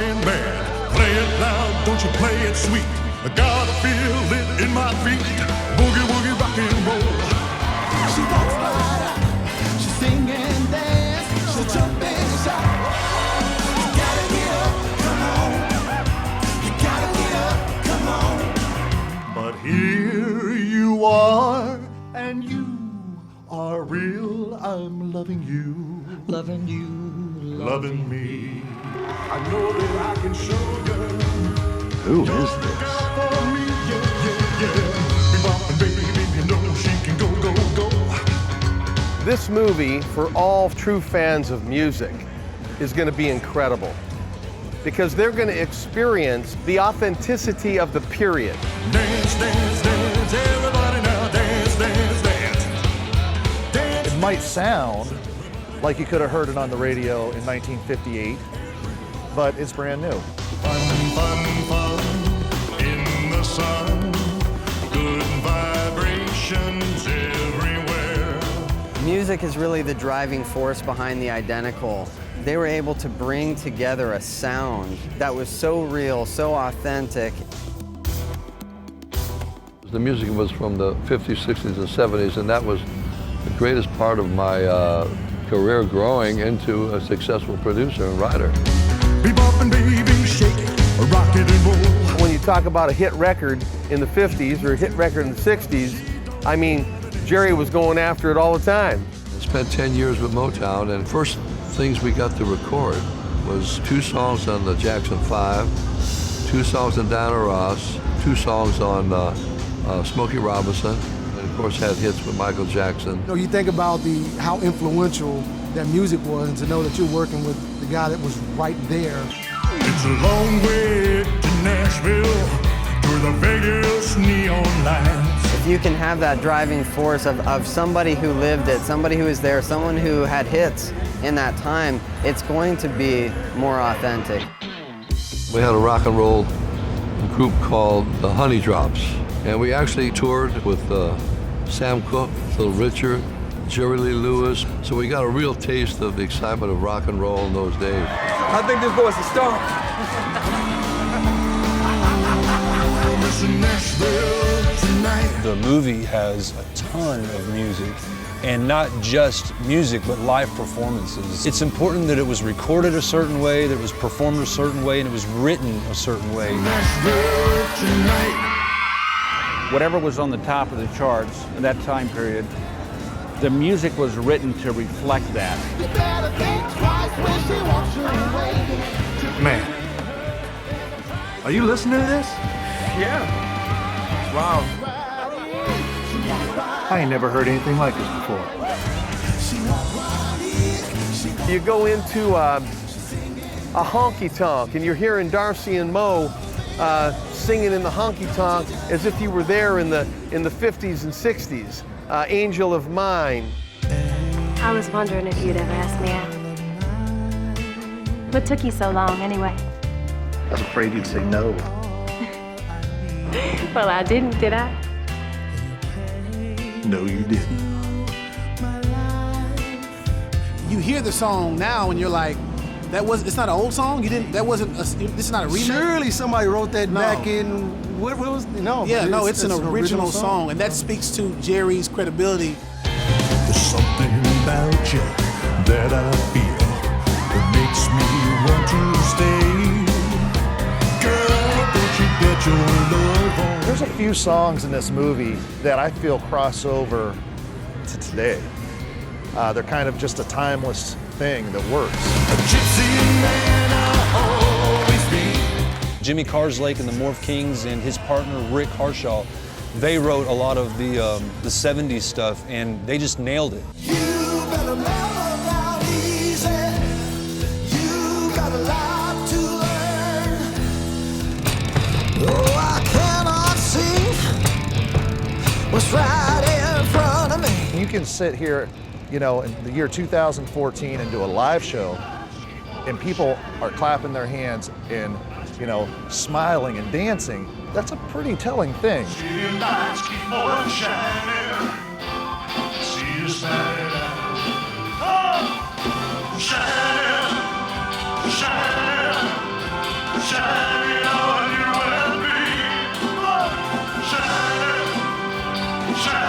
rockin' band. Play it loud, don't you play it sweet. I gotta feel it in my feet. Boogie, woogie, rock and roll. She walks right out, she sing and dance, she'll jump and shout. You gotta get up, come on. You gotta get up, come on. But here you are, and you are real. I'm loving you, loving you, loving me. I know that I can show you. Who is this? Be Bop, baby, you know she can go, go, go. This movie, for all true fans of music, is going to be incredible because they're going to experience the authenticity of the period. Dance, dance, dance, everybody now dance, dance, dance. Dance. It might sound like you could have heard it on the radio in 1958, but it's brand new. Fun, fun, fun in the sun. Good vibrations everywhere. Music is really the driving force behind the Identical. They were able to bring together a sound that was so real, so authentic. The music was from the 50s, 60s, and 70s, and that was the greatest part of my career growing into a successful producer and writer. Be boppin', baby, shake it, rock it and roll. When you talk about a hit record in the 50s or a hit record in the 60s, I mean, Jerry was going after it all the time. I spent 10 years with Motown, and first things we got to record was 2 songs on the Jackson 5, 2 songs on Diana Ross, 2 songs on Smokey Robinson, and of course had hits with Michael Jackson. You know, you think about how influential that music was, and to know that you're working with the guy that was right there. It's a long way to Nashville, through the Vegas neon lights. If you can have that driving force of somebody who lived it, somebody who was there, someone who had hits in that time, it's going to be more authentic. We had a rock and roll group called the Honey Drops, and we actually toured with Sam Cooke, Little Richard, Jerry Lee Lewis, so we got a real taste of the excitement of rock and roll in those days. I think this boy's a star. The movie has a ton of music, and not just music, but live performances. It's important that it was recorded a certain way, that it was performed a certain way, and it was written a certain way. Whatever was on the top of the charts in that time period, the music was written to reflect that. Man, are you listening to this? Yeah. Wow. I ain't never heard anything like this before. You go into a honky-tonk and you're hearing Darcy and Moe singing in the honky-tonk as if you were there in the 50s and 60s. Angel of Mine. I was wondering if you'd ever ask me out. What took you so long, anyway? I was afraid you'd say no. Well, I didn't, did I? No, you didn't. You hear the song now and you're like, it's not an old song? This is not a remake? Surely somebody wrote that back in, what was, no. Yeah, no, it's an original song, and that speaks to Jerry's credibility. There's something about you that I feel that makes me want to stay. Girl, don't you get your love on. There's a few songs in this movie that I feel cross over to today. They're kind of just a timeless thing that works. A gypsy man I'll always be. Jimmy Carslake and the Morph Kings and his partner Rick Harshaw, they wrote a lot of the 70s stuff, and they just nailed it. You better love out easy. You got a lot to learn. Oh, I cannot see what's right in front of me. You can sit here, you know, in the year 2014 and do a live show, and people are clapping their hands and, you know, smiling and dancing. That's a pretty telling thing. See your lights keep on shining. See you shining. Oh, shining, shining. sunshine.